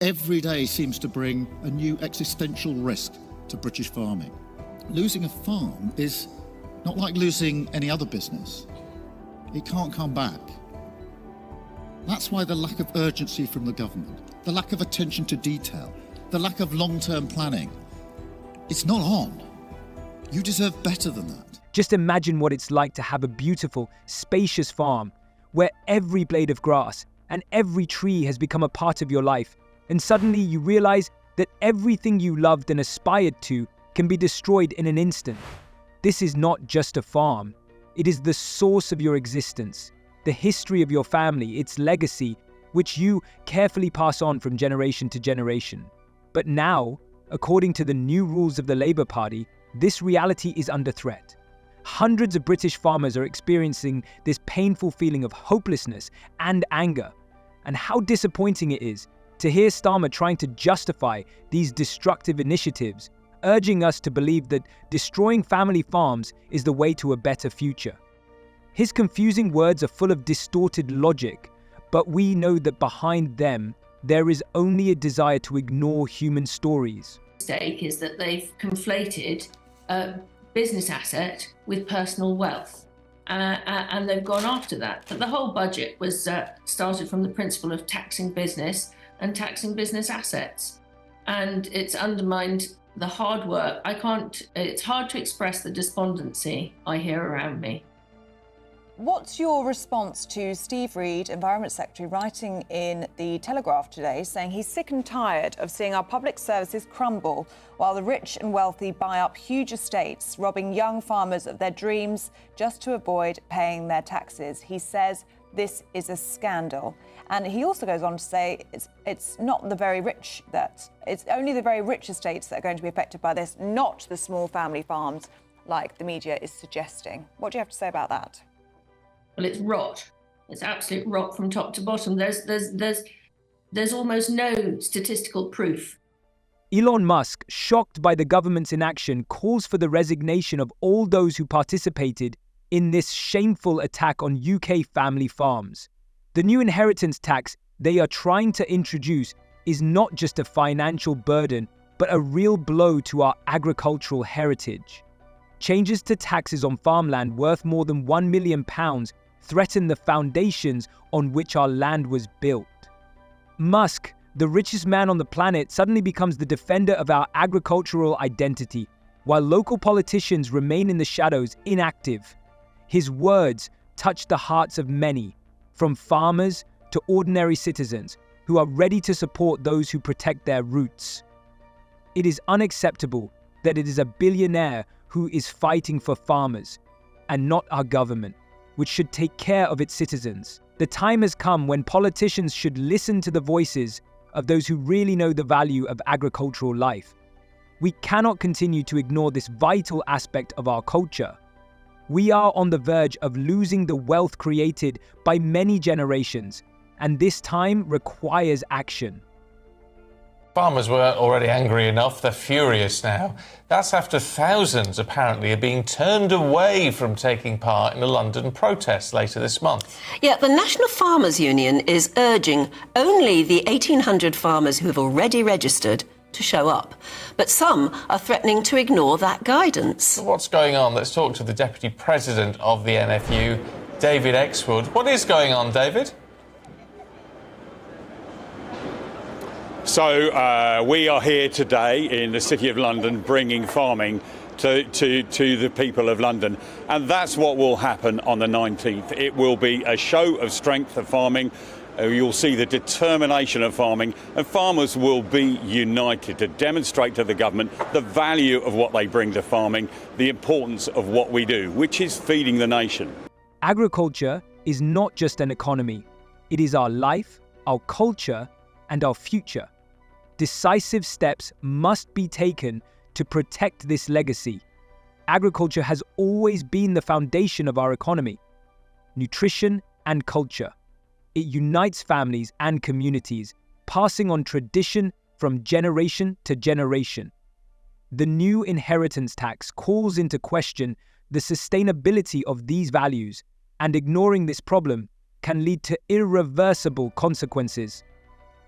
Every day seems to bring a new existential risk to British farming. Losing a farm is not like losing any other business. It can't come back. That's why the lack of urgency from the government, the lack of attention to detail, the lack of long-term planning, it's not on. You deserve better than that. Just imagine what it's like to have a beautiful, spacious farm where every blade of grass and every tree has become a part of your life, and suddenly you realize that everything you loved and aspired to can be destroyed in an instant. This is not just a farm. It is the source of your existence, the history of your family, its legacy, which you carefully pass on from generation to generation. But now, according to the new rules of the Labour Party, this reality is under threat. Hundreds of British farmers are experiencing this painful feeling of hopelessness and anger. And how disappointing it is to hear Starmer trying to justify these destructive initiatives, urging us to believe that destroying family farms is the way to a better future. His confusing words are full of distorted logic, but we know that behind them, there is only a desire to ignore human stories. Mistake is that they've conflated a business asset with personal wealth, and they've gone after that. But the whole budget was started from the principle of taxing business and taxing business assets, and it's undermined the hard work. It's hard to express the despondency I hear around me. What's your response to Steve Reed, Environment Secretary, writing in The Telegraph today, saying he's sick and tired of seeing our public services crumble while the rich and wealthy buy up huge estates, robbing young farmers of their dreams just to avoid paying their taxes? He says this is a scandal. And he also goes on to say it's not the very rich it's only the very rich estates that are going to be affected by this, not the small family farms like the media is suggesting. What do you have to say about that? Well, it's rot. It's absolute rot from top to bottom. There's almost no statistical proof. Elon Musk, shocked by the government's inaction, calls for the resignation of all those who participated in this shameful attack on UK family farms. The new inheritance tax they are trying to introduce is not just a financial burden, but a real blow to our agricultural heritage. Changes to taxes on farmland worth more than £1 million threaten the foundations on which our land was built. Musk, the richest man on the planet, suddenly becomes the defender of our agricultural identity, while local politicians remain in the shadows, inactive. His words touch the hearts of many, from farmers to ordinary citizens, who are ready to support those who protect their roots. It is unacceptable that it is a billionaire who is fighting for farmers, and not our government, which should take care of its citizens. The time has come when politicians should listen to the voices of those who really know the value of agricultural life. We cannot continue to ignore this vital aspect of our culture. We are on the verge of losing the wealth created by many generations, and this time requires action. Farmers were already angry enough, they're furious now. That's after thousands apparently are being turned away from taking part in a London protest later this month. Yeah, the National Farmers Union is urging only the 1,800 farmers who have already registered to show up. But some are threatening to ignore that guidance. So what's going on? Let's talk to the Deputy President of the NFU, David Exwood. What is going on, David? So we are here today in the City of London bringing farming to the people of London, and that's what will happen on the 19th. It will be a show of strength of farming. You'll see the determination of farming, and farmers will be united to demonstrate to the government the value of what they bring to farming, the importance of what we do, which is feeding the nation. Agriculture is not just an economy. It is our life, our culture, and our future. Decisive steps must be taken to protect this legacy. Agriculture has always been the foundation of our economy, nutrition and culture. It unites families and communities, passing on tradition from generation to generation. The new inheritance tax calls into question the sustainability of these values, and ignoring this problem can lead to irreversible consequences.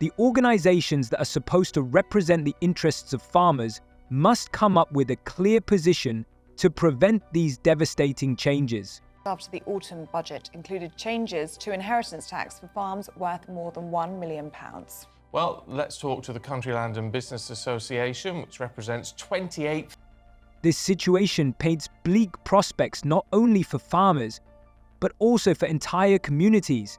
The organizations that are supposed to represent the interests of farmers must come up with a clear position to prevent these devastating changes. After the autumn budget included changes to inheritance tax for farms worth more than £1 million. Well, let's talk to the Countryland and Business Association, which represents 28. This situation paints bleak prospects not only for farmers, but also for entire communities.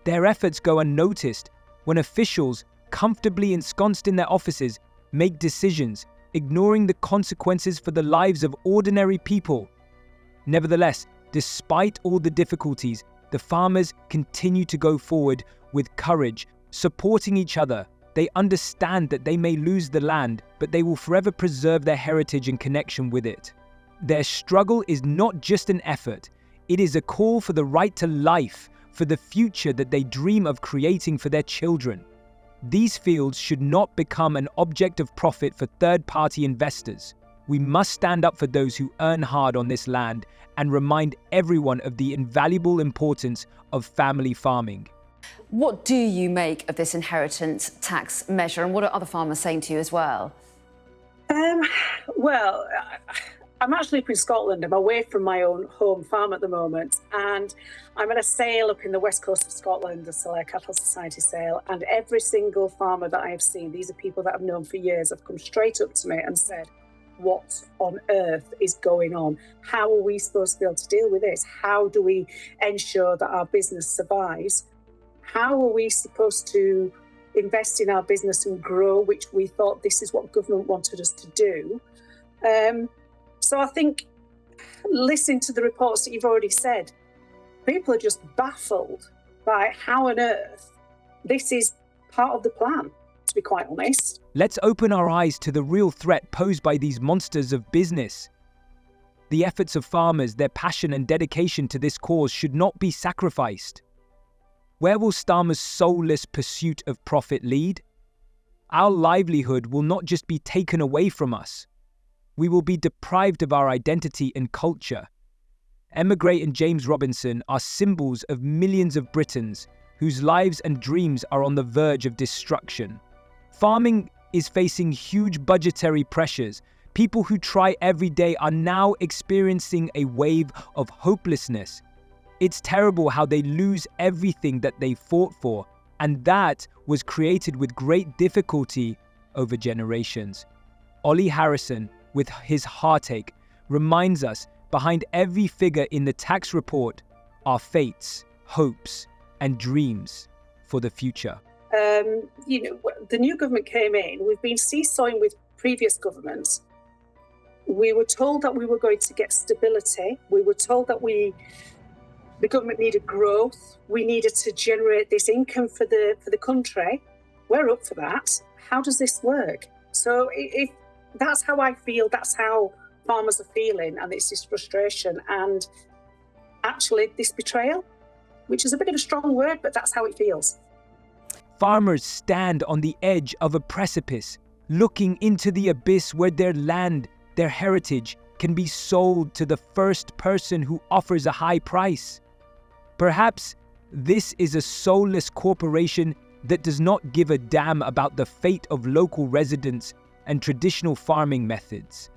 Their efforts go unnoticed when officials, comfortably ensconced in their offices, make decisions, ignoring the consequences for the lives of ordinary people. Nevertheless, despite all the difficulties, the farmers continue to go forward with courage, supporting each other. They understand that they may lose the land, but they will forever preserve their heritage and connection with it. Their struggle is not just an effort, it is a call for the right to life, for the future that they dream of creating for their children. These fields should not become an object of profit for third-party investors. We must stand up for those who earn hard on this land and remind everyone of the invaluable importance of family farming. What do you make of this inheritance tax measure, and what are other farmers saying to you as well? Well, I'm actually up in Scotland. I'm away from my own home farm at the moment, and I'm at a sale up in the west coast of Scotland, a Solaire Cattle Society sale, and every single farmer that I have seen, these are people that I've known for years, have come straight up to me and said, what on earth is going on? How are we supposed to be able to deal with this? How do we ensure that our business survives? How are we supposed to invest in our business and grow, which we thought this is what government wanted us to do? So I think, listening to the reports that you've already said, people are just baffled by how on earth this is part of the plan, to be quite honest. Let's open our eyes to the real threat posed by these monsters of business. The efforts of farmers, their passion and dedication to this cause should not be sacrificed. Where will Starmer's soulless pursuit of profit lead? Our livelihood will not just be taken away from us. We will be deprived of our identity and culture. Emigrate and James Robinson are symbols of millions of Britons whose lives and dreams are on the verge of destruction. Farming is facing huge budgetary pressures. People who try every day are now experiencing a wave of hopelessness. It's terrible how they lose everything that they fought for, and that was created with great difficulty over generations. Ollie Harrison, with his heartache, reminds us behind every figure in the tax report are fates, hopes, and dreams for the future. The new government came in. We've been seesawing with previous governments. We were told that we were going to get stability. We were told that the government needed growth. We needed to generate this income for the country. We're up for that. How does this work? So if that's how I feel, that's how farmers are feeling, and it's this frustration and actually this betrayal, which is a bit of a strong word, but that's how it feels. Farmers stand on the edge of a precipice, looking into the abyss where their land, their heritage, can be sold to the first person who offers a high price. Perhaps this is a soulless corporation that does not give a damn about the fate of local residents and traditional farming methods.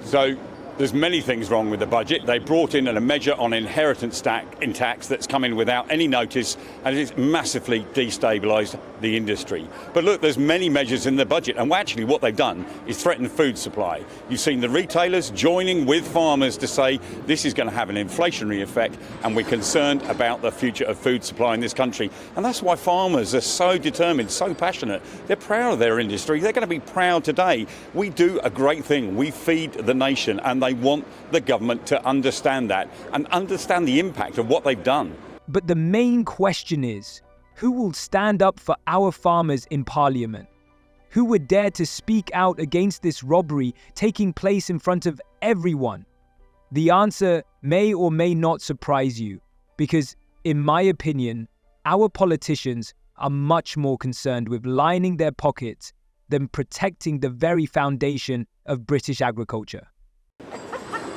So there's many things wrong with the budget. They brought in a measure on inheritance tax that's come in without any notice, and it's massively destabilised the industry. But look, there's many measures in the budget, and actually what they've done is threaten food supply. You've seen the retailers joining with farmers to say this is going to have an inflationary effect, and we're concerned about the future of food supply in this country. And that's why farmers are so determined, so passionate. They're proud of their industry. They're going to be proud today. We do a great thing. We feed the nation, and they want the government to understand that and understand the impact of what they've done. But the main question is, who will stand up for our farmers in Parliament? Who would dare to speak out against this robbery taking place in front of everyone? The answer may or may not surprise you, because, in my opinion, our politicians are much more concerned with lining their pockets than protecting the very foundation of British agriculture.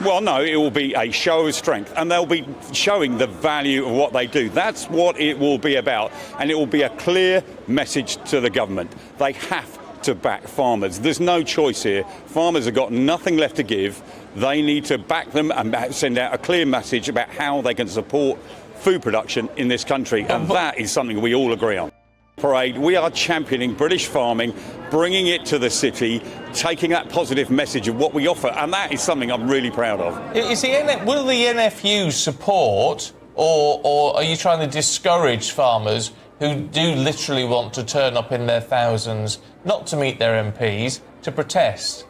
Well, no, it will be a show of strength, and they'll be showing the value of what they do. That's what it will be about, and it will be a clear message to the government. They have to back farmers. There's no choice here. Farmers have got nothing left to give. They need to back them and send out a clear message about how they can support food production in this country, and that is something we all agree on. Parade, we are championing British farming, bringing it to the city, taking that positive message of what we offer, and that is something I'm really proud of. Will the NFU support, or are you trying to discourage farmers who do literally want to turn up in their thousands, not to meet their MPs, to protest?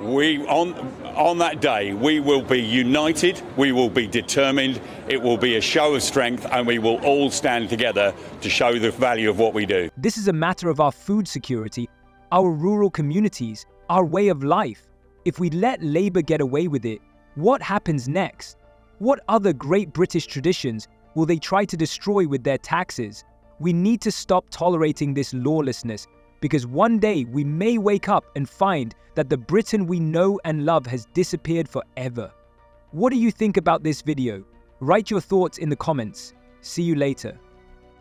On that day, we will be united, we will be determined, it will be a show of strength, and we will all stand together to show the value of what we do. This is a matter of our food security, our rural communities, our way of life. If we let Labour get away with it, what happens next? What other great British traditions will they try to destroy with their taxes? We need to stop tolerating this lawlessness, because one day we may wake up and find that the Britain we know and love has disappeared forever. What do you think about this video? Write your thoughts in the comments. See you later.